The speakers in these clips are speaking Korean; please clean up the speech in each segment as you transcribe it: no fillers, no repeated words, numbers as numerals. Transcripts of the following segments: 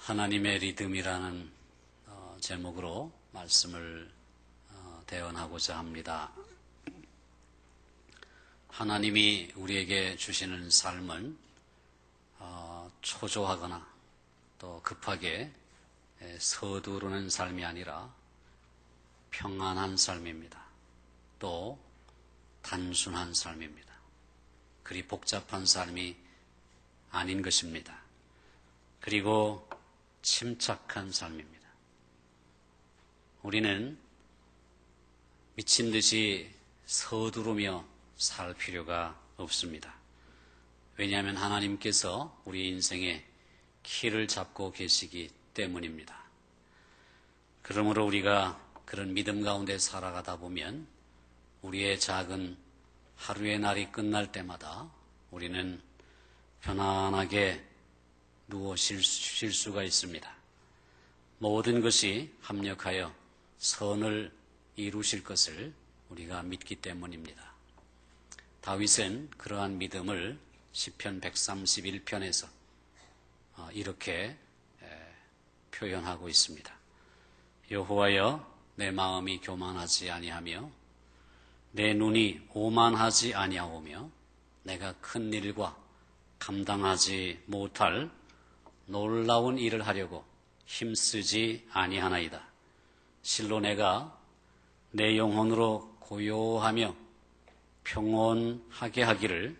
하나님의 리듬이라는 제목으로 말씀을 대언하고자 합니다. 하나님이 우리에게 주시는 삶은 초조하거나 또 급하게 서두르는 삶이 아니라 평안한 삶입니다. 또 단순한 삶입니다. 그리 복잡한 삶이 아닌 것입니다. 그리고 침착한 삶입니다. 우리는 미친 듯이 서두르며 살 필요가 없습니다. 왜냐하면 하나님께서 우리 인생의 키를 잡고 계시기 때문입니다. 그러므로 우리가 그런 믿음 가운데 살아가다 보면 우리의 작은 하루의 날이 끝날 때마다 우리는 편안하게 누워 쉴 수가 있습니다. 모든 것이 합력하여 선을 이루실 것을 우리가 믿기 때문입니다. 다윗은 그러한 믿음을 시편 131편에서 이렇게 표현하고 있습니다. 여호와여, 내 마음이 교만하지 아니하며 내 눈이 오만하지 아니하오며 내가 큰 일과 감당하지 못할 놀라운 일을 하려고 힘쓰지 아니하나이다. 실로 내가 내 영혼으로 고요하며 평온하게 하기를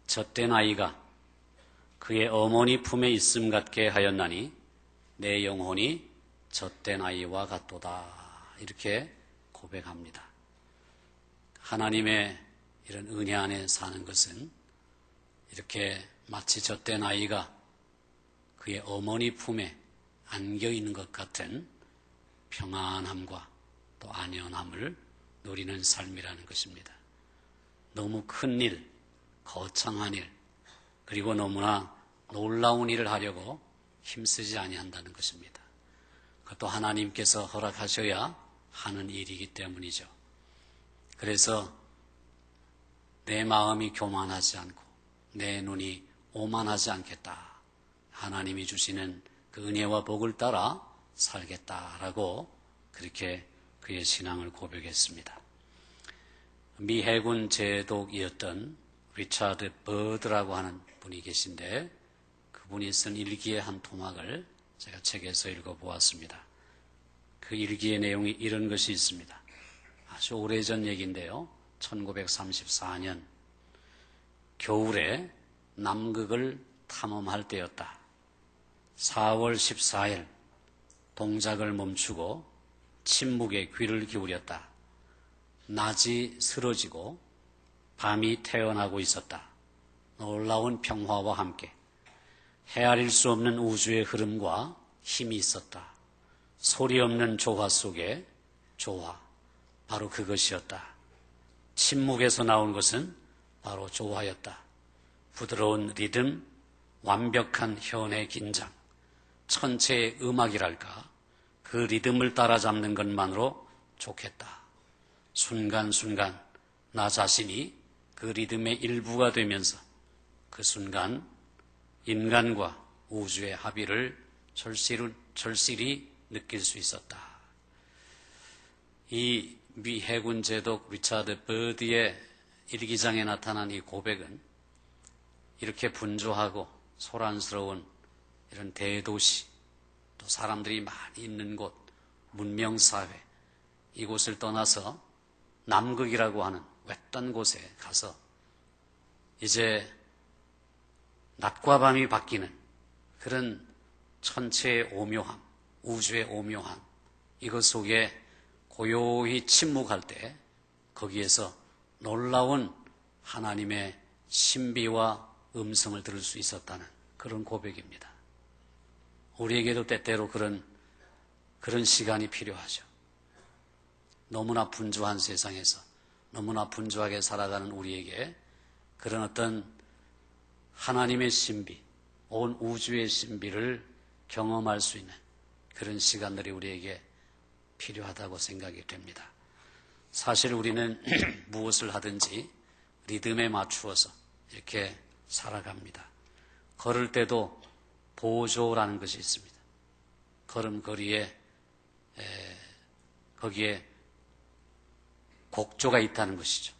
젖된 아이가 그의 어머니 품에 있음 같게 하였나니 내 영혼이 젖된 아이와 같도다. 이렇게 고백합니다. 하나님의 이런 은혜 안에 사는 것은 이렇게 마치 젖된 아이가 그의 어머니 품에 안겨 있는 것 같은 평안함과 또 안연함을 누리는 삶이라는 것입니다. 너무 큰 일, 거창한 일, 그리고 너무나 놀라운 일을 하려고 힘쓰지 아니한다는 것입니다. 그것도 하나님께서 허락하셔야 하는 일이기 때문이죠. 그래서 내 마음이 교만하지 않고 내 눈이 오만하지 않겠다. 하나님이 주시는 그 은혜와 복을 따라 살겠다라고 그렇게 그의 신앙을 고백했습니다. 미 해군 제독이었던 리차드 버드라고 하는 분이 계신데 그분이 쓴 일기의 한 토막을 제가 책에서 읽어보았습니다. 그 일기의 내용이 이런 것이 있습니다. 아주 오래전 얘기인데요. 1934년 겨울에 남극을 탐험할 때였다. 4월 14일 동작을 멈추고 침묵에 귀를 기울였다. 낮이 쓰러지고 밤이 태어나고 있었다. 놀라운 평화와 함께 헤아릴 수 없는 우주의 흐름과 힘이 있었다. 소리 없는 조화 속에 조화, 바로 그것이었다. 침묵에서 나온 것은 바로 조화였다. 부드러운 리듬, 완벽한 현의 긴장, 천체의 음악이랄까, 그 리듬을 따라잡는 것만으로 좋겠다. 순간순간 나 자신이 그 리듬의 일부가 되면서 그 순간 인간과 우주의 합의를 절실히 느낄 수 있었다. 이 미 해군 제독 리차드 버드의 일기장에 나타난 이 고백은 이렇게 분주하고 소란스러운 이런 대도시, 또 사람들이 많이 있는 곳, 문명사회, 이곳을 떠나서 남극이라고 하는 외딴 곳에 가서 이제 낮과 밤이 바뀌는 그런 천체의 오묘함, 우주의 오묘함, 이것 속에 고요히 침묵할 때 거기에서 놀라운 하나님의 신비와 음성을 들을 수 있었다는 그런 고백입니다. 우리에게도 때때로 그런 시간이 필요하죠. 너무나 분주한 세상에서 너무나 분주하게 살아가는 우리에게 그런 어떤 하나님의 신비, 온 우주의 신비를 경험할 수 있는 그런 시간들이 우리에게 필요하다고 생각이 됩니다. 사실 우리는 무엇을 하든지 리듬에 맞추어서 이렇게 살아갑니다. 걸을 때도 보조라는 것이 있습니다. 걸음걸이에 거기에 곡조가 있다는 것이죠.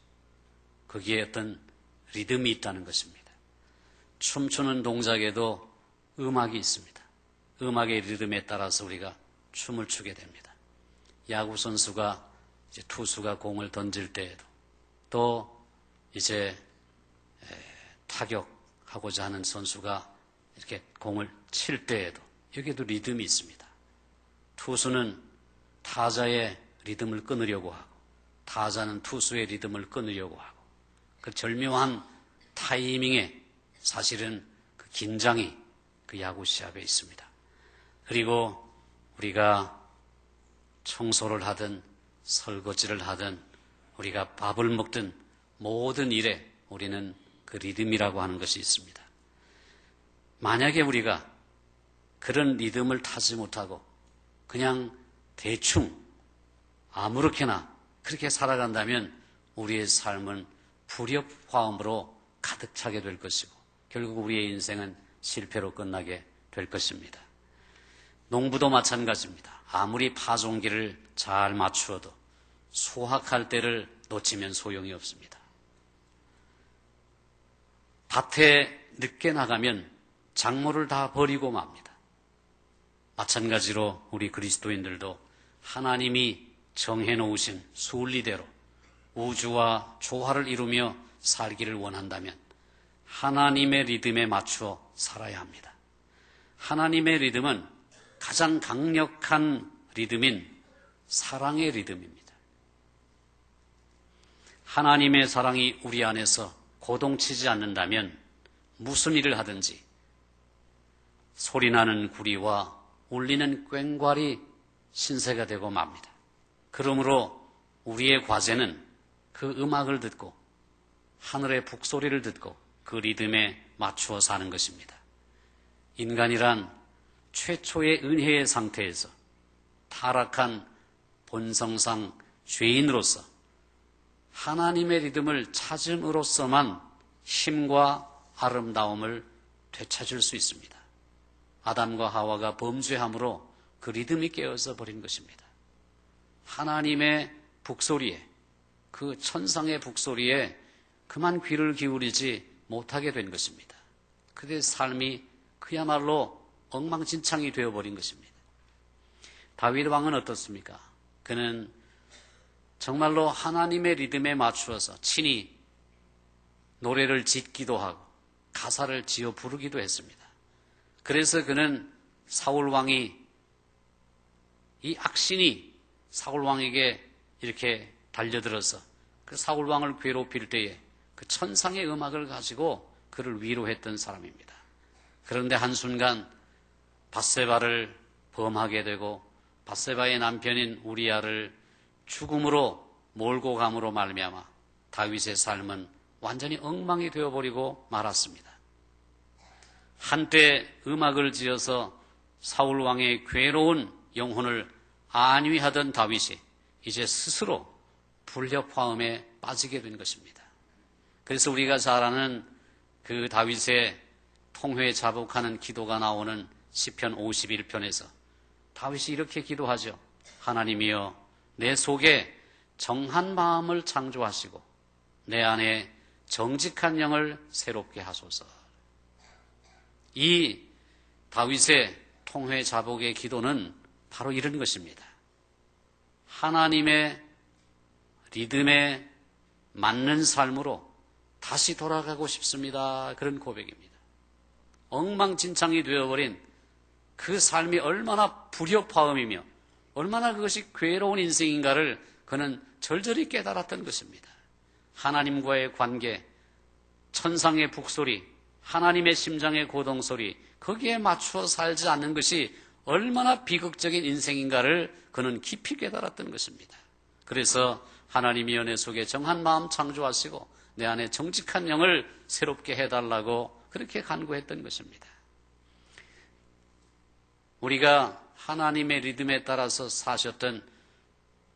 거기에 어떤 리듬이 있다는 것입니다. 춤추는 동작에도 음악이 있습니다. 음악의 리듬에 따라서 우리가 춤을 추게 됩니다. 야구 선수가 이제 투수가 공을 던질 때에도 또 이제 타격하고자 하는 선수가 이렇게 공을 칠 때에도 여기에도 리듬이 있습니다. 투수는 타자의 리듬을 끊으려고 하고 타자는 투수의 리듬을 끊으려고 하고 그 절묘한 타이밍에 사실은 그 긴장이 그 야구 시합에 있습니다. 그리고 우리가 청소를 하든 설거지를 하든 우리가 밥을 먹든 모든 일에 우리는 그 리듬이라고 하는 것이 있습니다. 만약에 우리가 그런 리듬을 타지 못하고 그냥 대충 아무렇게나 그렇게 살아간다면 우리의 삶은 불협화음으로 가득 차게 될 것이고 결국 우리의 인생은 실패로 끝나게 될 것입니다. 농부도 마찬가지입니다. 아무리 파종기를 잘 맞추어도 수확할 때를 놓치면 소용이 없습니다. 밭에 늦게 나가면 작물을 다 버리고 맙니다. 마찬가지로 우리 그리스도인들도 하나님이 정해놓으신 순리대로 우주와 조화를 이루며 살기를 원한다면 하나님의 리듬에 맞추어 살아야 합니다. 하나님의 리듬은 가장 강력한 리듬인 사랑의 리듬입니다. 하나님의 사랑이 우리 안에서 고동치지 않는다면 무슨 일을 하든지 소리나는 구리와 울리는 꽹과리 신세가 되고 맙니다. 그러므로 우리의 과제는 그 음악을 듣고 하늘의 북소리를 듣고 그 리듬에 맞추어 사는 것입니다. 인간이란 최초의 은혜의 상태에서 타락한 본성상 죄인으로서 하나님의 리듬을 찾음으로써만 힘과 아름다움을 되찾을 수 있습니다. 아담과 하와가 범죄함으로 그 리듬이 깨어져 버린 것입니다. 하나님의 북소리에 그 천상의 북소리에 그만 귀를 기울이지 못하게 된 것입니다. 그들의 삶이 그야말로 엉망진창이 되어버린 것입니다. 다윗 왕은 어떻습니까? 그는 정말로 하나님의 리듬에 맞추어서 친히 노래를 짓기도 하고 가사를 지어 부르기도 했습니다. 그래서 그는 사울 왕이 이 악신이 사울 왕에게 이렇게 달려들어서 그 사울 왕을 괴롭힐 때에 그 천상의 음악을 가지고 그를 위로했던 사람입니다. 그런데 한순간 밧세바를 범하게 되고 밧세바의 남편인 우리아를 죽음으로 몰고 감으로 말미암아 다윗의 삶은 완전히 엉망이 되어버리고 말았습니다. 한때 음악을 지어서 사울 왕의 괴로운 영혼을 안위하던 다윗이 이제 스스로 불협화음에 빠지게 된 것입니다. 그래서 우리가 잘 아는 그 다윗의 통회에 자복하는 기도가 나오는 시편 51편에서 다윗이 이렇게 기도하죠. 하나님이여 내 속에 정한 마음을 창조하시고 내 안에 정직한 영을 새롭게 하소서. 이 다윗의 통회 자복의 기도는 바로 이런 것입니다. 하나님의 리듬에 맞는 삶으로 다시 돌아가고 싶습니다. 그런 고백입니다. 엉망진창이 되어버린 그 삶이 얼마나 불협화음이며 얼마나 그것이 괴로운 인생인가를 그는 절절히 깨달았던 것입니다. 하나님과의 관계, 천상의 북소리, 하나님의 심장의 고동소리, 거기에 맞추어 살지 않는 것이 얼마나 비극적인 인생인가를 그는 깊이 깨달았던 것입니다. 그래서 하나님이 내 속에 정한 마음 창조하시고 내 안에 정직한 영을 새롭게 해달라고 그렇게 간구했던 것입니다. 우리가 하나님의 리듬에 따라서 사셨던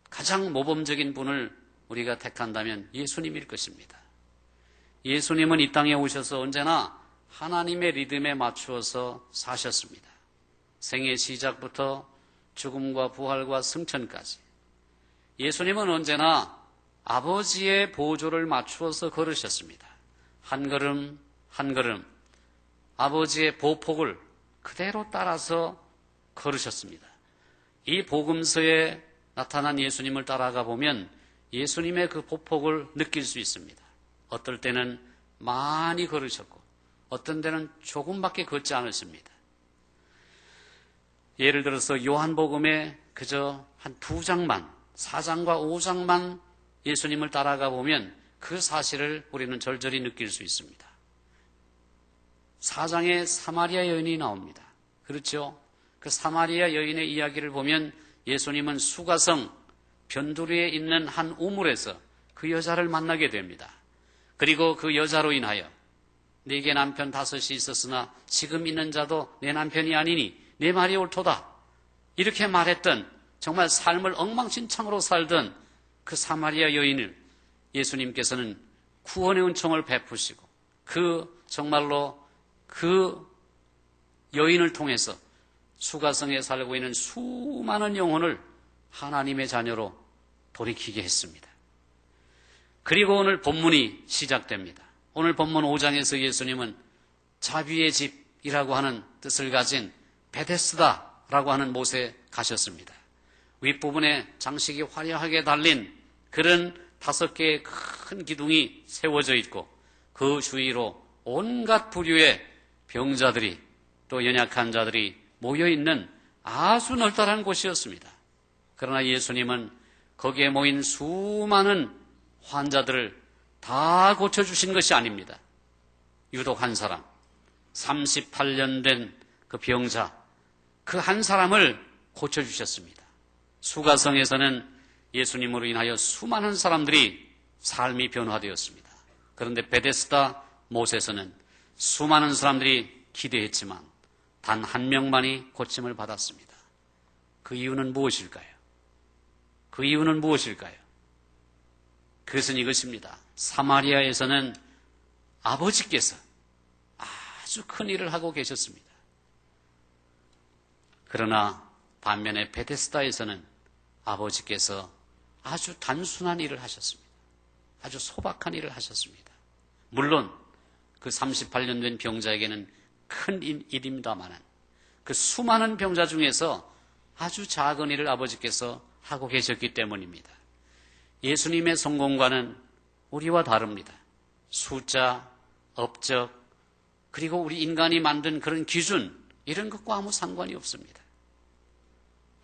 가장 모범적인 분을 우리가 택한다면 예수님일 것입니다. 예수님은 이 땅에 오셔서 언제나 하나님의 리듬에 맞추어서 사셨습니다. 생의 시작부터 죽음과 부활과 승천까지 예수님은 언제나 아버지의 보조를 맞추어서 걸으셨습니다. 한 걸음 한 걸음 아버지의 보폭을 그대로 따라서 걸으셨습니다. 이 복음서에 나타난 예수님을 따라가 보면 예수님의 그 보폭을 느낄 수 있습니다. 어떨 때는 많이 걸으셨고 어떤 때는 조금밖에 걷지 않으십니다. 예를 들어서 요한복음에 그저 한 2장만 4장과 5장만 예수님을 따라가 보면 그 사실을 우리는 절절히 느낄 수 있습니다. 4장에 사마리아 여인이 나옵니다. 그렇죠? 그 사마리아 여인의 이야기를 보면 예수님은 수가성 변두리에 있는 한 우물에서 그 여자를 만나게 됩니다. 그리고 그 여자로 인하여 네게 남편 5이 있었으나 지금 있는 자도 내 남편이 아니니 내 말이 옳도다. 이렇게 말했던 정말 삶을 엉망진창으로 살던 그 사마리아 여인을 예수님께서는 구원의 은총을 베푸시고 정말로 그 여인을 통해서 수가성에 살고 있는 수많은 영혼을 하나님의 자녀로 돌이키게 했습니다. 그리고 오늘 본문이 시작됩니다. 오늘 본문 5장에서 예수님은 자비의 집이라고 하는 뜻을 가진 베데스다라고 하는 못에 가셨습니다. 윗부분에 장식이 화려하게 달린 그런 5개의 큰 기둥이 세워져 있고 그 주위로 온갖 부류의 병자들이 또 연약한 자들이 모여있는 아주 널따란 곳이었습니다. 그러나 예수님은 거기에 모인 수많은 환자들을 다 고쳐주신 것이 아닙니다. 유독 한 사람, 38년 된 그 병자, 그 한 사람을 고쳐주셨습니다. 수가성에서는 예수님으로 인하여 수많은 사람들이 삶이 변화되었습니다. 그런데 베데스다 못에서는 수많은 사람들이 기대했지만 단 한 명만이 고침을 받았습니다. 그 이유는 무엇일까요? 그 이유는 무엇일까요? 그것은 이것입니다. 사마리아에서는 아버지께서 아주 큰 일을 하고 계셨습니다. 그러나 반면에 베데스다에서는 아버지께서 아주 단순한 일을 하셨습니다. 아주 소박한 일을 하셨습니다. 물론 그 38년 된 병자에게는 큰 일입니다만 그 수많은 병자 중에서 아주 작은 일을 아버지께서 하고 계셨기 때문입니다. 예수님의 성공과는 우리와 다릅니다. 숫자, 업적, 그리고 우리 인간이 만든 그런 기준, 이런 것과 아무 상관이 없습니다.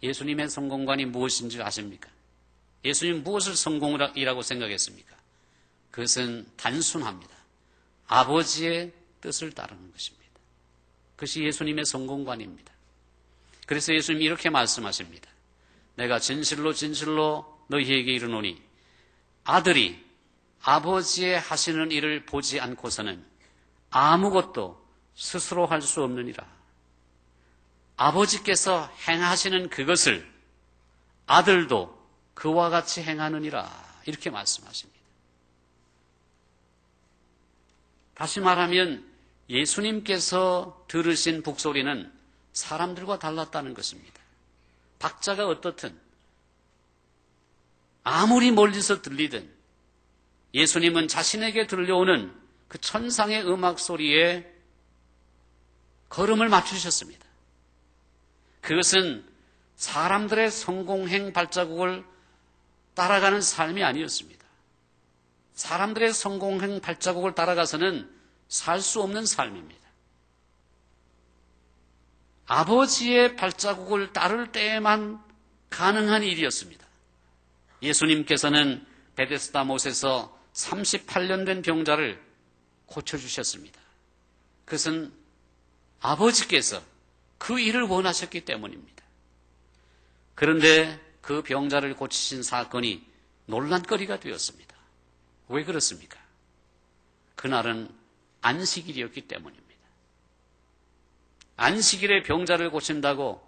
예수님의 성공관이 무엇인지 아십니까? 예수님 무엇을 성공이라고 생각했습니까? 그것은 단순합니다. 아버지의 뜻을 따르는 것입니다. 그것이 예수님의 성공관입니다. 그래서 예수님이 이렇게 말씀하십니다. 내가 진실로 진실로 너희에게 이르노니 아들이 아버지의 하시는 일을 보지 않고서는 아무것도 스스로 할 수 없느니라. 아버지께서 행하시는 그것을 아들도 그와 같이 행하느니라. 이렇게 말씀하십니다. 다시 말하면 예수님께서 들으신 북소리는 사람들과 달랐다는 것입니다. 박자가 어떻든 아무리 멀리서 들리든 예수님은 자신에게 들려오는 그 천상의 음악 소리에 걸음을 맞추셨습니다. 그것은 사람들의 성공행 발자국을 따라가는 삶이 아니었습니다. 사람들의 성공행 발자국을 따라가서는 살 수 없는 삶입니다. 아버지의 발자국을 따를 때에만 가능한 일이었습니다. 예수님께서는 베데스다 못에서 38년 된 병자를 고쳐주셨습니다. 그것은 아버지께서 그 일을 원하셨기 때문입니다. 그런데 그 병자를 고치신 사건이 논란거리가 되었습니다. 왜 그렇습니까? 그날은 안식일이었기 때문입니다. 안식일에 병자를 고친다고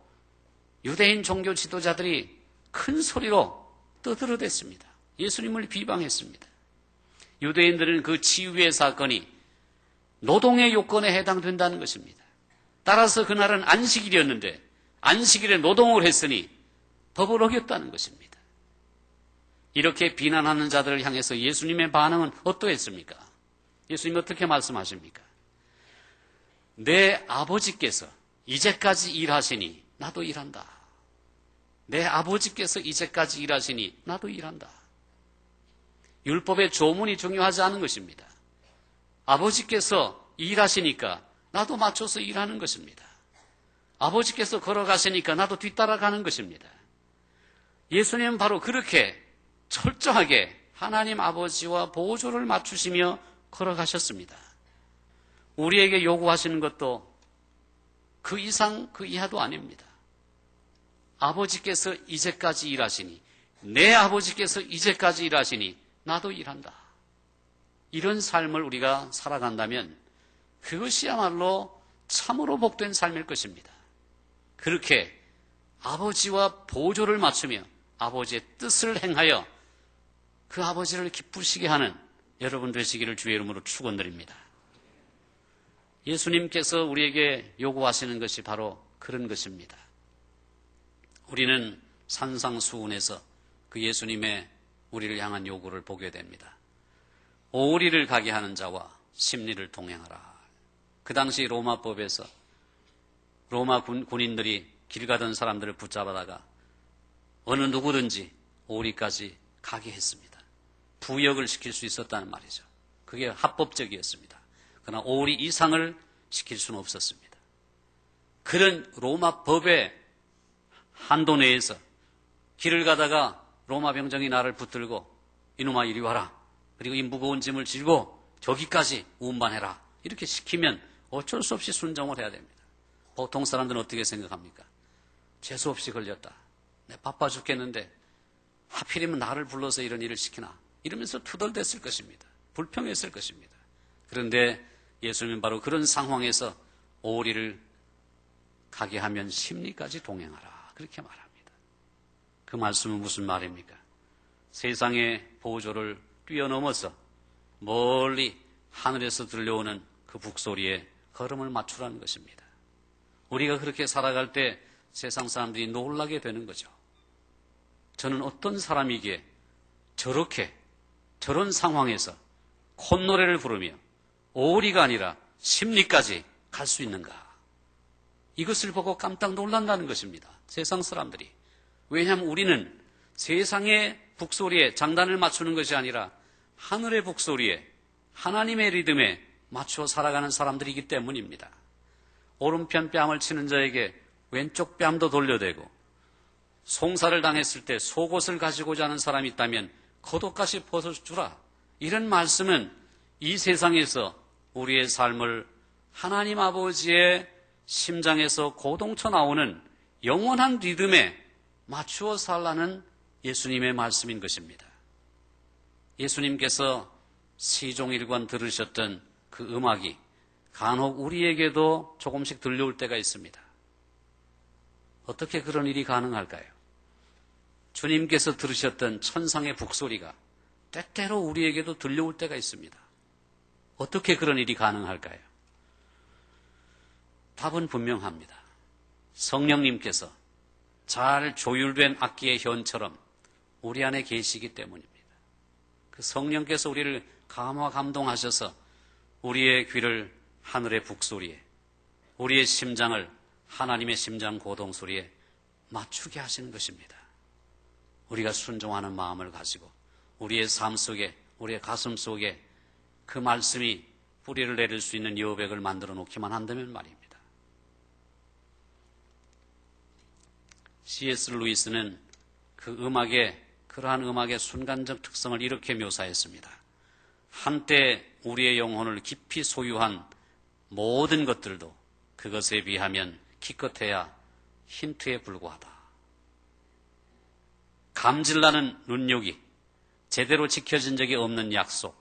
유대인 종교 지도자들이 큰 소리로 떠들어댔습니다. 예수님을 비방했습니다. 유대인들은 그 치유의 사건이 노동의 요건에 해당된다는 것입니다. 따라서 그날은 안식일이었는데 안식일에 노동을 했으니 법을 어겼다는 것입니다. 이렇게 비난하는 자들을 향해서 예수님의 반응은 어떠했습니까? 예수님이 어떻게 말씀하십니까? 내 아버지께서 이제까지 일하시니 나도 일한다. 내 아버지께서 이제까지 일하시니 나도 일한다. 율법의 조문이 중요하지 않은 것입니다. 아버지께서 일하시니까 나도 맞춰서 일하는 것입니다. 아버지께서 걸어가시니까 나도 뒤따라가는 것입니다. 예수님은 바로 그렇게 철저하게 하나님 아버지와 보조를 맞추시며 걸어가셨습니다. 우리에게 요구하시는 것도 그 이상 그 이하도 아닙니다. 아버지께서 이제까지 일하시니, 내 아버지께서 이제까지 일하시니 나도 일한다. 이런 삶을 우리가 살아간다면 그것이야말로 참으로 복된 삶일 것입니다. 그렇게 아버지와 보조를 맞추며 아버지의 뜻을 행하여 그 아버지를 기쁘시게 하는 여러분 되시기를 주의 이름으로 축원드립니다. 예수님께서 우리에게 요구하시는 것이 바로 그런 것입니다. 우리는 산상수훈에서 그 예수님의 우리를 향한 요구를 보게 됩니다. 오리를 가게 하는 자와 심리를 동행하라. 그 당시 로마법에서 로마 군인들이 길 가던 사람들을 붙잡아다가 어느 누구든지 오리까지 가게 했습니다. 부역을 시킬 수 있었다는 말이죠. 그게 합법적이었습니다. 그러나 오리 이상을 시킬 수는 없었습니다. 그런 로마 법의 한도 내에서 길을 가다가 로마 병정이 나를 붙들고 이놈아 이리 와라. 그리고 이 무거운 짐을 지고 저기까지 운반해라. 이렇게 시키면 어쩔 수 없이 순종을 해야 됩니다. 보통 사람들은 어떻게 생각합니까? 재수없이 걸렸다. 내가 바빠 죽겠는데 하필이면 나를 불러서 이런 일을 시키나. 이러면서 투덜댔을 것입니다. 불평했을 것입니다. 그런데 예수님은 바로 그런 상황에서 오리를 가게 하면 심리까지 동행하라. 그렇게 말합니다. 그 말씀은 무슨 말입니까? 세상의 보조를 뛰어넘어서 멀리 하늘에서 들려오는 그 북소리에 걸음을 맞추라는 것입니다. 우리가 그렇게 살아갈 때 세상 사람들이 놀라게 되는 거죠. 저는 어떤 사람이기에 저런 상황에서 콧노래를 부르며 오리가 아니라 심리까지 갈 수 있는가? 이것을 보고 깜짝 놀란다는 것입니다. 세상 사람들이. 왜냐하면 우리는 세상의 북소리에 장단을 맞추는 것이 아니라 하늘의 북소리에 하나님의 리듬에 맞추어 살아가는 사람들이기 때문입니다. 오른편 뺨을 치는 자에게 왼쪽 뺨도 돌려대고 송사를 당했을 때 속옷을 가지고자 하는 사람이 있다면 겉옷까지 벗어주라. 이런 말씀은 이 세상에서 우리의 삶을 하나님 아버지의 심장에서 고동쳐 나오는 영원한 리듬에 맞추어 살라는 예수님의 말씀인 것입니다. 예수님께서 시종일관 들으셨던 그 음악이 간혹 우리에게도 조금씩 들려올 때가 있습니다. 어떻게 그런 일이 가능할까요? 주님께서 들으셨던 천상의 북소리가 때때로 우리에게도 들려올 때가 있습니다. 어떻게 그런 일이 가능할까요? 답은 분명합니다. 성령님께서 잘 조율된 악기의 현처럼 우리 안에 계시기 때문입니다. 그 성령께서 우리를 감화 감동하셔서 우리의 귀를 하늘의 북소리에, 우리의 심장을 하나님의 심장 고동소리에 맞추게 하시는 것입니다. 우리가 순종하는 마음을 가지고 우리의 삶 속에, 우리의 가슴 속에 그 말씀이 뿌리를 내릴 수 있는 여백을 만들어 놓기만 한다면 말입니다. C.S. 루이스는 그러한 음악의 순간적 특성을 이렇게 묘사했습니다. 한때 우리의 영혼을 깊이 소유한 모든 것들도 그것에 비하면 기껏해야 힌트에 불과하다. 감질나는 눈요기, 제대로 지켜진 적이 없는 약속,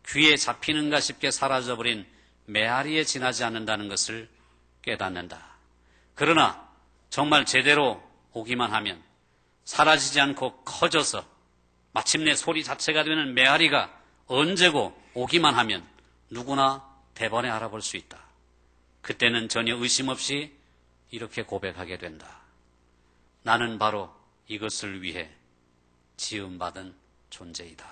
귀에 잡히는가 싶게 사라져버린 메아리에 지나지 않는다는 것을 깨닫는다. 그러나 정말 제대로 오기만 하면 사라지지 않고 커져서 마침내 소리 자체가 되는 메아리가 언제고 오기만 하면 누구나 대번에 알아볼 수 있다. 그때는 전혀 의심 없이 이렇게 고백하게 된다. 나는 바로 이것을 위해 지음받은 존재이다.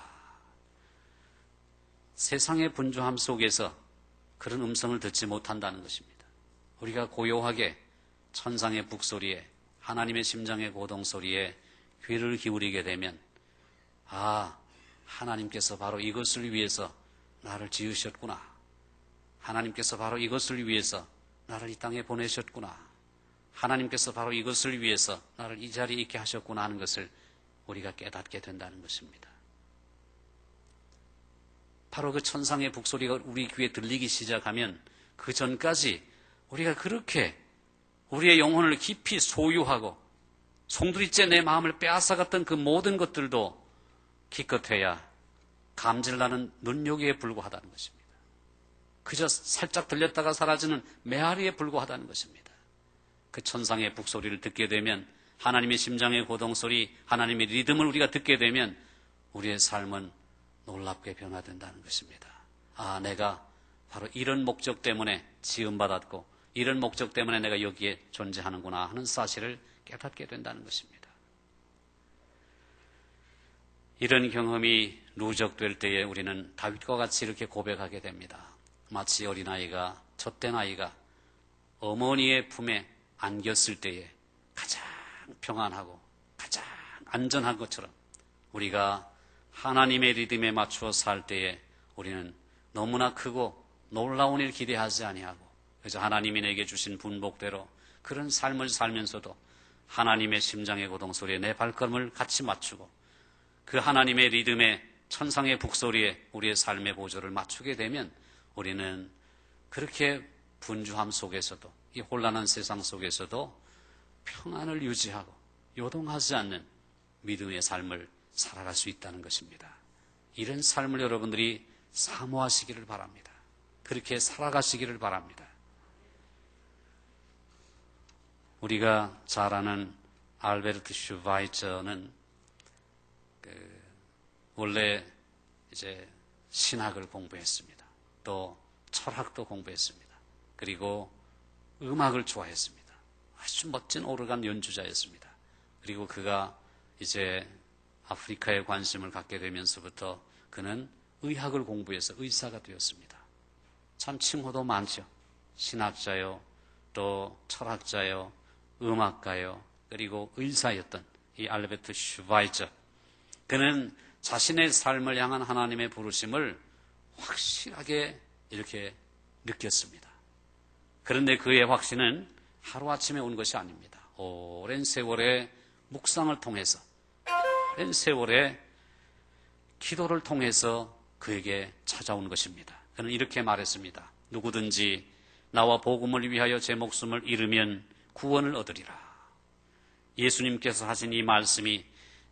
세상의 분주함 속에서 그런 음성을 듣지 못한다는 것입니다. 우리가 고요하게 천상의 북소리에, 하나님의 심장의 고동소리에 귀를 기울이게 되면, 하나님께서 바로 이것을 위해서 나를 지으셨구나. 하나님께서 바로 이것을 위해서 나를 이 땅에 보내셨구나. 하나님께서 바로 이것을 위해서 나를 이 자리에 있게 하셨구나 하는 것을 우리가 깨닫게 된다는 것입니다. 바로 그 천상의 북소리가 우리 귀에 들리기 시작하면 그 전까지 우리가 그렇게 우리의 영혼을 깊이 소유하고 송두리째 내 마음을 빼앗아갔던 그 모든 것들도 기껏해야 감질나는 눈요기에 불과하다는 것입니다. 그저 살짝 들렸다가 사라지는 메아리에 불과하다는 것입니다. 그 천상의 북소리를 듣게 되면, 하나님의 심장의 고동소리, 하나님의 리듬을 우리가 듣게 되면 우리의 삶은 놀랍게 변화된다는 것입니다. 내가 바로 이런 목적 때문에 지음받았고 이런 목적 때문에 내가 여기에 존재하는구나 하는 사실을 깨닫게 된다는 것입니다. 이런 경험이 누적될 때에 우리는 다윗과 같이 이렇게 고백하게 됩니다. 마치 어린아이가, 젖된 아이가 어머니의 품에 안겼을 때에 가장 평안하고 가장 안전한 것처럼 우리가 하나님의 리듬에 맞추어 살 때에 우리는 너무나 크고 놀라운 일 기대하지 아니하고 그래서 하나님이 내게 주신 분복대로 그런 삶을 살면서도 하나님의 심장의 고동소리에 내 발걸음을 같이 맞추고 그 하나님의 리듬에, 천상의 북소리에 우리의 삶의 보조를 맞추게 되면 우리는 그렇게 분주함 속에서도, 이 혼란한 세상 속에서도 평안을 유지하고 요동하지 않는 믿음의 삶을 살아갈 수 있다는 것입니다. 이런 삶을 여러분들이 사모하시기를 바랍니다. 그렇게 살아가시기를 바랍니다. 우리가 잘 아는 알베르트 슈바이처는 원래 이제 신학을 공부했습니다. 또 철학도 공부했습니다. 그리고 음악을 좋아했습니다. 아주 멋진 오르간 연주자였습니다. 그리고 그가 이제 아프리카에 관심을 갖게 되면서부터 그는 의학을 공부해서 의사가 되었습니다. 참 칭호도 많죠. 신학자요, 또 철학자요, 음악가요, 그리고 의사였던 이 알베르트 슈바이처. 그는 자신의 삶을 향한 하나님의 부르심을 확실하게 이렇게 느꼈습니다. 그런데 그의 확신은 하루아침에 온 것이 아닙니다. 오랜 세월의 묵상을 통해서, 오랜 세월의 기도를 통해서 그에게 찾아온 것입니다. 그는 이렇게 말했습니다. 누구든지 나와 복음을 위하여 제 목숨을 잃으면 구원을 얻으리라. 예수님께서 하신 이 말씀이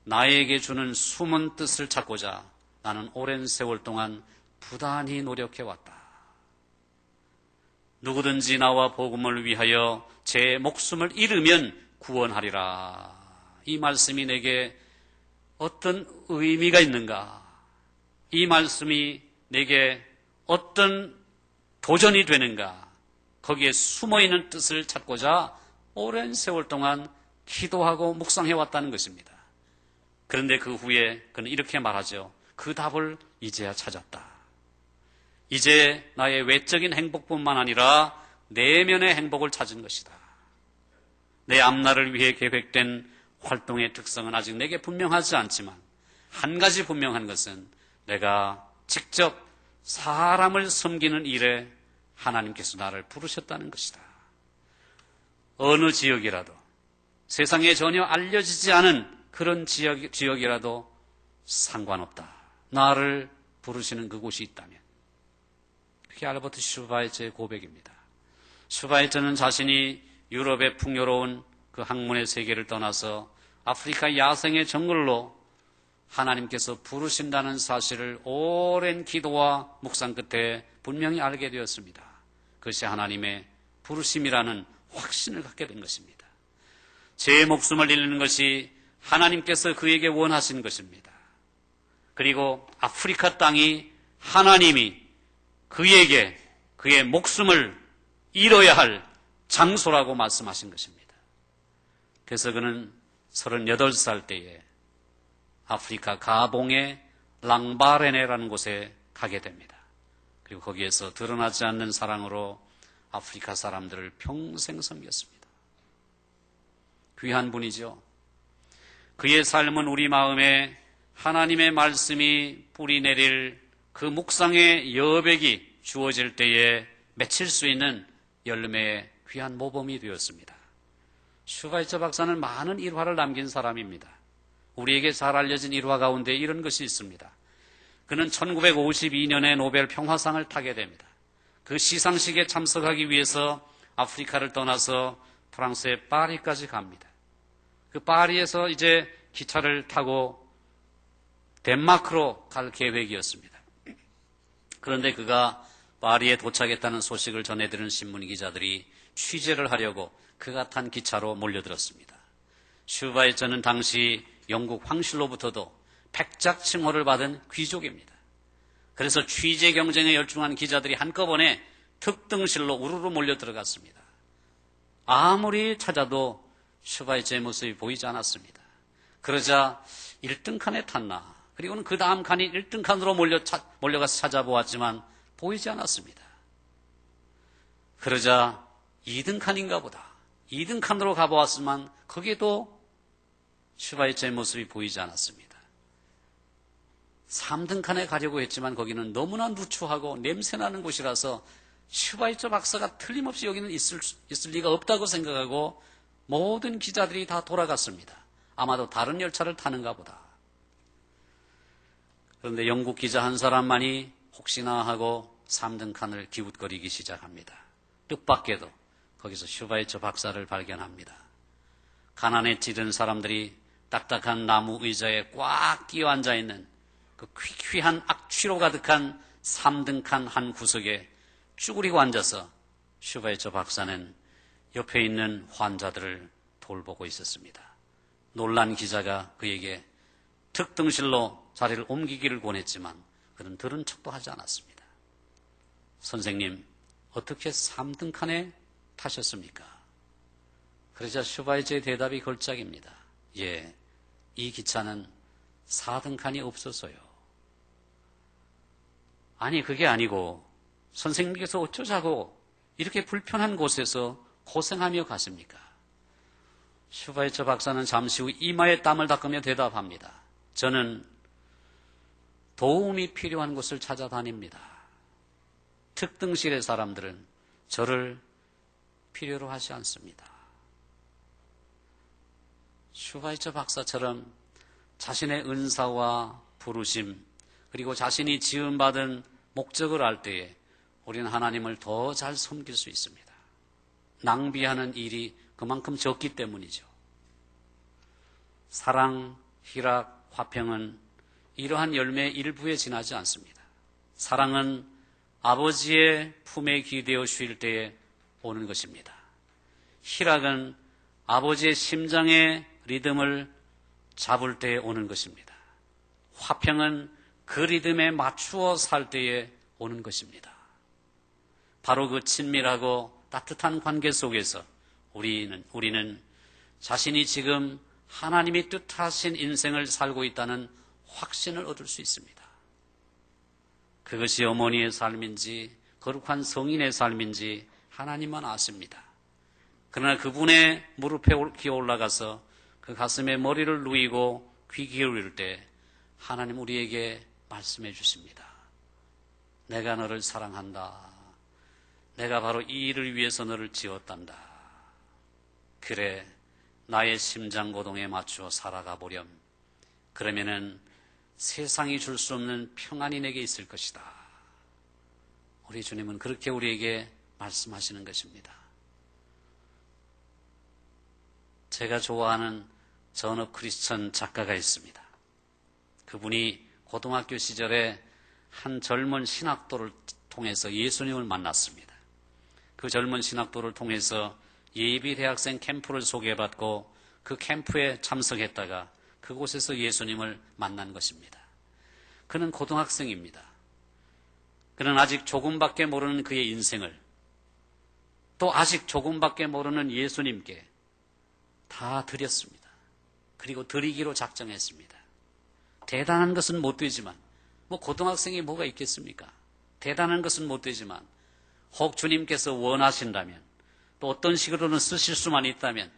나에게 주는 숨은 뜻을 찾고자 나는 오랜 세월 동안 부단히 노력해왔다. 누구든지 나와 복음을 위하여 제 목숨을 잃으면 구원하리라. 이 말씀이 내게 어떤 의미가 있는가? 이 말씀이 내게 어떤 도전이 되는가? 거기에 숨어있는 뜻을 찾고자 오랜 세월 동안 기도하고 묵상해왔다는 것입니다. 그런데 그 후에 그는 이렇게 말하죠. 그 답을 이제야 찾았다. 이제 나의 외적인 행복뿐만 아니라 내면의 행복을 찾은 것이다. 내 앞날을 위해 계획된 활동의 특성은 아직 내게 분명하지 않지만 한 가지 분명한 것은 내가 직접 사람을 섬기는 일에 하나님께서 나를 부르셨다는 것이다. 어느 지역이라도 세상에 전혀 알려지지 않은 그런 지역이라도 상관없다. 나를 부르시는 그곳이 있다면. 그게 알버트 슈바이처의 고백입니다. 슈바이처는 자신이 유럽의 풍요로운 그 학문의 세계를 떠나서 아프리카 야생의 정글로 하나님께서 부르신다는 사실을 오랜 기도와 묵상 끝에 분명히 알게 되었습니다. 그것이 하나님의 부르심이라는 확신을 갖게 된 것입니다. 제 목숨을 잃는 것이 하나님께서 그에게 원하신 것입니다. 그리고 아프리카 땅이 하나님이 그에게 그의 목숨을 잃어야 할 장소라고 말씀하신 것입니다. 그래서 그는 38살 때에 아프리카 가봉의 랑바레네라는 곳에 가게 됩니다. 그리고 거기에서 드러나지 않는 사랑으로 아프리카 사람들을 평생 섬겼습니다. 귀한 분이죠. 그의 삶은 우리 마음에 하나님의 말씀이 뿌리 내릴 그 묵상의 여백이 주어질 때에 맺힐 수 있는 열매의 귀한 모범이 되었습니다. 슈바이처 박사는 많은 일화를 남긴 사람입니다. 우리에게 잘 알려진 일화 가운데 이런 것이 있습니다. 그는 1952년에 노벨 평화상을 타게 됩니다. 그 시상식에 참석하기 위해서 아프리카를 떠나서 프랑스의 파리까지 갑니다. 그 파리에서 이제 기차를 타고 덴마크로 갈 계획이었습니다. 그런데 그가 파리에 도착했다는 소식을 전해들은 신문 기자들이 취재를 하려고 그가 탄 기차로 몰려들었습니다. 슈바이처는 당시 영국 황실로부터도 백작 칭호를 받은 귀족입니다. 그래서 취재 경쟁에 열중한 기자들이 한꺼번에 특등실로 우르르 몰려 들어갔습니다. 아무리 찾아도 슈바이처의 모습이 보이지 않았습니다. 그러자 1등 칸에 탔나, 그리고는 그 다음 칸이 1등 칸으로 몰려가서 찾아보았지만 보이지 않았습니다. 그러자 2등 칸인가 보다. 2등 칸으로 가보았지만 거기에도 슈바이처의 모습이 보이지 않았습니다. 3등 칸에 가려고 했지만 거기는 너무나 누추하고 냄새나는 곳이라서 슈바이처 박사가 틀림없이 여기는 있을 리가 없다고 생각하고 모든 기자들이 다 돌아갔습니다. 아마도 다른 열차를 타는가 보다. 그런데 영국 기자 한 사람만이 혹시나 하고 3등 칸을 기웃거리기 시작합니다. 뜻밖에도 거기서 슈바이처 박사를 발견합니다. 가난에 찌든 사람들이 딱딱한 나무 의자에 꽉 끼어 앉아있는 그 퀴퀴한 악취로 가득한 3등 칸 한 구석에 쭈그리고 앉아서 슈바이처 박사는 옆에 있는 환자들을 돌보고 있었습니다. 놀란 기자가 그에게 특등실로 자리를 옮기기를 권했지만 그는 들은 척도 하지 않았습니다. 선생님, 어떻게 3등 칸에 타셨습니까? 그러자 슈바이처의 대답이 걸작입니다. 예, 이 기차는 4등 칸이 없어서요. 아니, 그게 아니고 선생님께서 어쩌자고 이렇게 불편한 곳에서 고생하며 가십니까? 슈바이처 박사는 잠시 후 이마에 땀을 닦으며 대답합니다. 저는 도움이 필요한 곳을 찾아다닙니다. 특등실의 사람들은 저를 필요로 하지 않습니다. 슈바이처 박사처럼 자신의 은사와 부르심, 그리고 자신이 지음받은 목적을 알 때에 우리는 하나님을 더 잘 섬길 수 있습니다. 낭비하는 일이 그만큼 적기 때문이죠. 사랑, 희락, 화평은 이러한 열매의 일부에 지나지 않습니다. 사랑은 아버지의 품에 기대어 쉴 때에 오는 것입니다. 희락은 아버지의 심장의 리듬을 잡을 때에 오는 것입니다. 화평은 그 리듬에 맞추어 살 때에 오는 것입니다. 바로 그 친밀하고 따뜻한 관계 속에서 우리는 자신이 지금 하나님이 뜻하신 인생을 살고 있다는 확신을 얻을 수 있습니다. 그것이 어머니의 삶인지 거룩한 성인의 삶인지 하나님만 아십니다. 그러나 그분의 무릎에 기어 올라가서 그 가슴에 머리를 누이고 귀 기울일 때 하나님 우리에게 말씀해 주십니다. 내가 너를 사랑한다. 내가 바로 이 일을 위해서 너를 지었단다. 그래, 나의 심장 고동에 맞추어 살아가 보렴. 그러면은 세상이 줄 수 없는 평안이 내게 있을 것이다. 우리 주님은 그렇게 우리에게 말씀하시는 것입니다. 제가 좋아하는 전업 크리스천 작가가 있습니다. 그분이 고등학교 시절에 한 젊은 신학도를 통해서 예수님을 만났습니다. 그 젊은 신학도를 통해서 예비 대학생 캠프를 소개받고 그 캠프에 참석했다가 그곳에서 예수님을 만난 것입니다. 그는 고등학생입니다. 그는 아직 조금밖에 모르는 그의 인생을 또 아직 조금밖에 모르는 예수님께 다 드렸습니다. 그리고 드리기로 작정했습니다. 대단한 것은 못 되지만, 고등학생이 뭐가 있겠습니까? 대단한 것은 못 되지만, 혹 주님께서 원하신다면, 또 어떤 식으로는 쓰실 수만 있다면,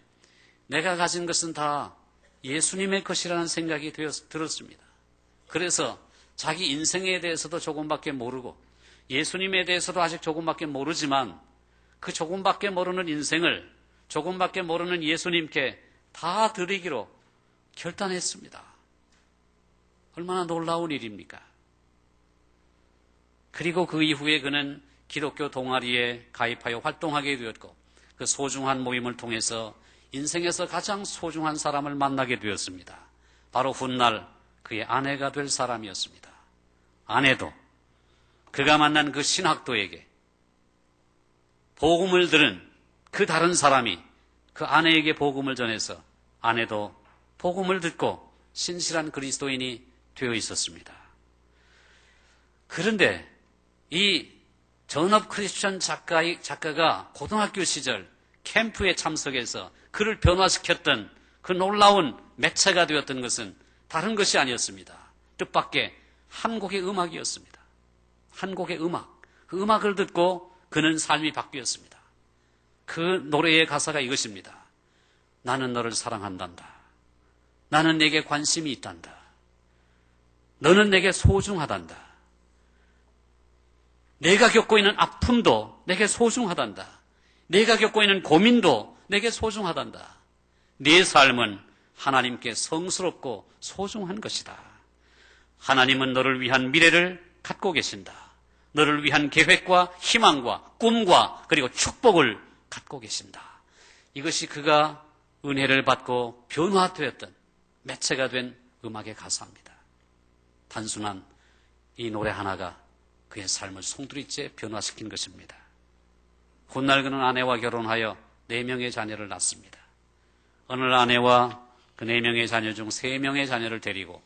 내가 가진 것은 다 예수님의 것이라는 생각이 들었습니다. 그래서 자기 인생에 대해서도 조금밖에 모르고, 예수님에 대해서도 아직 조금밖에 모르지만, 그 조금밖에 모르는 인생을 조금밖에 모르는 예수님께 다 드리기로 결단했습니다. 얼마나 놀라운 일입니까? 그리고 그 이후에 그는 기독교 동아리에 가입하여 활동하게 되었고, 그 소중한 모임을 통해서 인생에서 가장 소중한 사람을 만나게 되었습니다. 바로 훗날 그의 아내가 될 사람이었습니다. 아내도 그가 만난 그 신학도에게 복음을 들은 그 다른 사람이 그 아내에게 복음을 전해서 아내도 복음을 듣고 신실한 그리스도인이 되어 있었습니다. 그런데 이 전업 크리스천 작가가 고등학교 시절 캠프에 참석해서 그를 변화시켰던 그 놀라운 매체가 되었던 것은 다른 것이 아니었습니다. 뜻밖의 한 곡의 음악이었습니다. 한 곡의 음악. 그 음악을 듣고 그는 삶이 바뀌었습니다. 그 노래의 가사가 이것입니다. 나는 너를 사랑한단다. 나는 내게 관심이 있단다. 너는 내게 소중하단다. 내가 겪고 있는 아픔도 내게 소중하단다. 내가 겪고 있는 고민도 내게 소중하단다. 네 삶은 하나님께 성스럽고 소중한 것이다. 하나님은 너를 위한 미래를 갖고 계신다. 너를 위한 계획과 희망과 꿈과 그리고 축복을 갖고 계신다. 이것이 그가 은혜를 받고 변화되었던 매체가 된 음악의 가사입니다. 단순한 이 노래 하나가 그의 삶을 송두리째 변화시킨 것입니다. 훗날 그는 아내와 결혼하여 4명의 자녀를 낳습니다. 어느 아내와 그 4명의 자녀 중 3명의 자녀를 데리고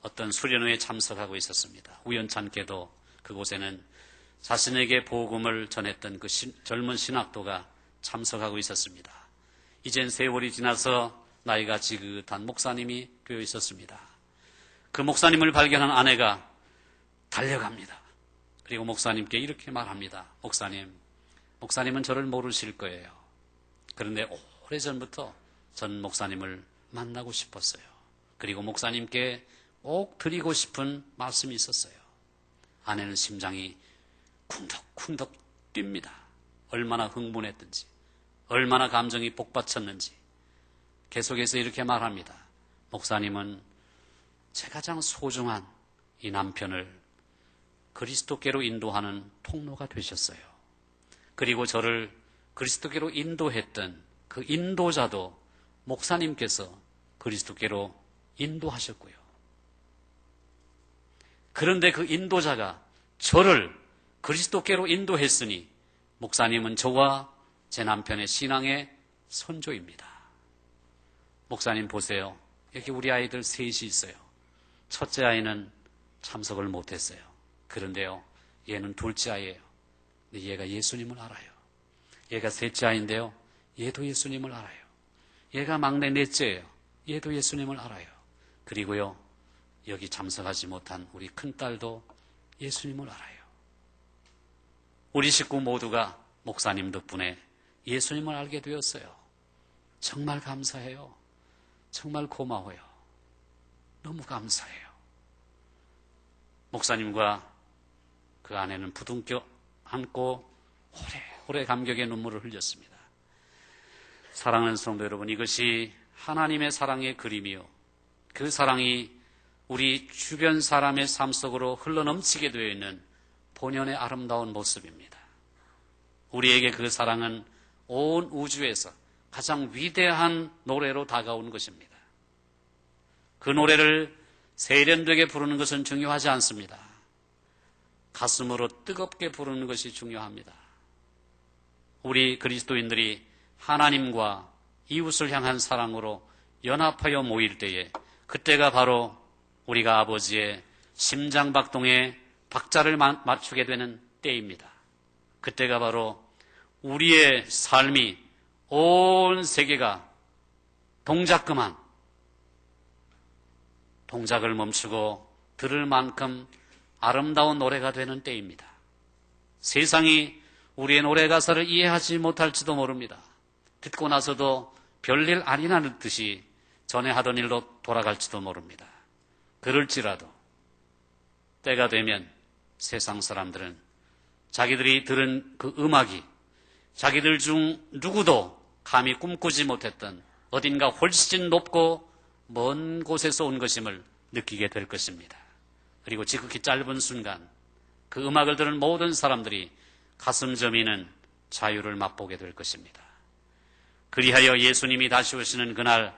어떤 수련회에 참석하고 있었습니다. 우연찮게도 그곳에는 자신에게 복음을 전했던 그 젊은 신학도가 참석하고 있었습니다. 이젠 세월이 지나서 나이가 지긋한 목사님이 되어 있었습니다. 그 목사님을 발견한 아내가 달려갑니다. 그리고 목사님께 이렇게 말합니다. 목사님은 저를 모르실 거예요. 그런데 오래전부터 전 목사님을 만나고 싶었어요. 그리고 목사님께 꼭 드리고 싶은 말씀이 있었어요. 아내는 심장이 쿵덕쿵덕 뜁니다. 얼마나 흥분했든지, 얼마나 감정이 복받쳤는지. 계속해서 이렇게 말합니다. 목사님은 제 가장 소중한 이 남편을 그리스도께로 인도하는 통로가 되셨어요. 그리고 저를 그리스도께로 인도했던 그 인도자도 목사님께서 그리스도께로 인도하셨고요. 그런데 그 인도자가 저를 그리스도께로 인도했으니 목사님은 저와 제 남편의 신앙의 선조입니다. 목사님 보세요. 여기 우리 아이들 셋이 있어요. 첫째 아이는 참석을 못했어요. 그런데요, 얘는 둘째 아이예요. 근데 얘가 예수님을 알아요. 얘가 셋째 아이인데요, 얘도 예수님을 알아요. 얘가 막내 넷째예요. 얘도 예수님을 알아요. 그리고요, 여기 참석하지 못한 우리 큰딸도 예수님을 알아요. 우리 식구 모두가 목사님 덕분에 예수님을 알게 되었어요. 정말 감사해요. 정말 고마워요. 너무 감사해요. 목사님과 그 아내는 부둥켜 안고 오래 감격의 눈물을 흘렸습니다. 사랑하는 성도 여러분, 이것이 하나님의 사랑의 그림이요, 그 사랑이 우리 주변 사람의 삶 속으로 흘러넘치게 되어 있는 본연의 아름다운 모습입니다. 우리에게 그 사랑은 온 우주에서 가장 위대한 노래로 다가오는 것입니다. 그 노래를 세련되게 부르는 것은 중요하지 않습니다. 가슴으로 뜨겁게 부르는 것이 중요합니다. 우리 그리스도인들이 하나님과 이웃을 향한 사랑으로 연합하여 모일 때에, 그때가 바로 우리가 아버지의 심장박동에 박자를 맞추게 되는 때입니다. 그때가 바로 우리의 삶이 온 세계가 동작 그만, 동작을 멈추고 들을 만큼 아름다운 노래가 되는 때입니다. 세상이 우리의 노래 가사를 이해하지 못할지도 모릅니다. 듣고 나서도 별일 아니라는 듯이 전에 하던 일로 돌아갈지도 모릅니다. 그럴지라도 때가 되면 세상 사람들은 자기들이 들은 그 음악이 자기들 중 누구도 감히 꿈꾸지 못했던 어딘가 훨씬 높고 먼 곳에서 온 것임을 느끼게 될 것입니다. 그리고 지극히 짧은 순간 그 음악을 들은 모든 사람들이 가슴 저미는 자유를 맛보게 될 것입니다. 그리하여 예수님이 다시 오시는 그날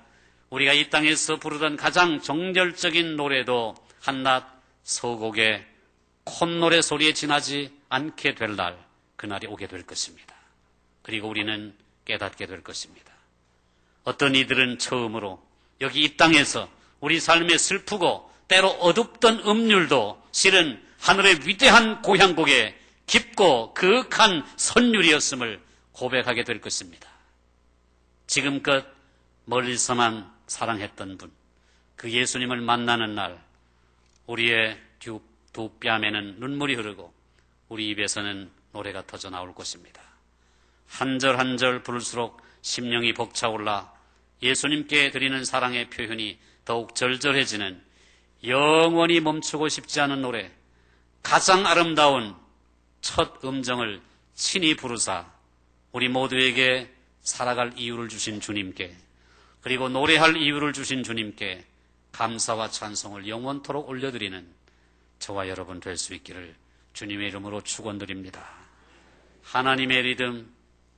우리가 이 땅에서 부르던 가장 정열적인 노래도 한낱 서곡의 콧노래 소리에 지나지 않게 될 날, 그날이 오게 될 것입니다. 그리고 우리는 깨닫게 될 것입니다. 어떤 이들은 처음으로 여기 이 땅에서 우리 삶에 슬프고 때로 어둡던 음률도 실은 하늘의 위대한 고향곡에 깊고 그윽한 선율이었음을 고백하게 될 것입니다. 지금껏 멀리서만 사랑했던 분, 그 예수님을 만나는 날 우리의 두 뺨에는 눈물이 흐르고 우리 입에서는 노래가 터져 나올 것입니다. 한 절 한 절 부를수록 심령이 벅차올라 예수님께 드리는 사랑의 표현이 더욱 절절해지는 영원히 멈추고 싶지 않은 노래, 가장 아름다운 첫 음정을 친히 부르사 우리 모두에게 살아갈 이유를 주신 주님께, 그리고 노래할 이유를 주신 주님께 감사와 찬송을 영원토록 올려드리는 저와 여러분 될 수 있기를 주님의 이름으로 축원드립니다. 하나님의 리듬,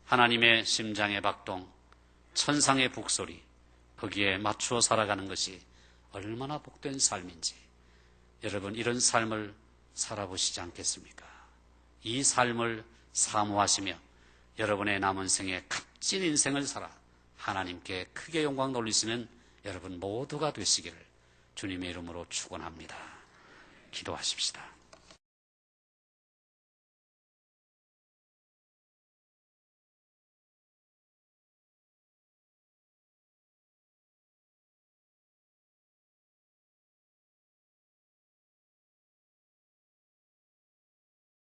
하나님의 심장의 박동, 천상의 북소리, 거기에 맞추어 살아가는 것이 얼마나 복된 삶인지 여러분 이런 삶을 살아보시지 않겠습니까? 이 삶을 사모하시며 여러분의 남은 생에 값진 인생을 살아 하나님께 크게 영광 돌리시는 여러분 모두가 되시기를 주님의 이름으로 축원합니다. 기도하십시다.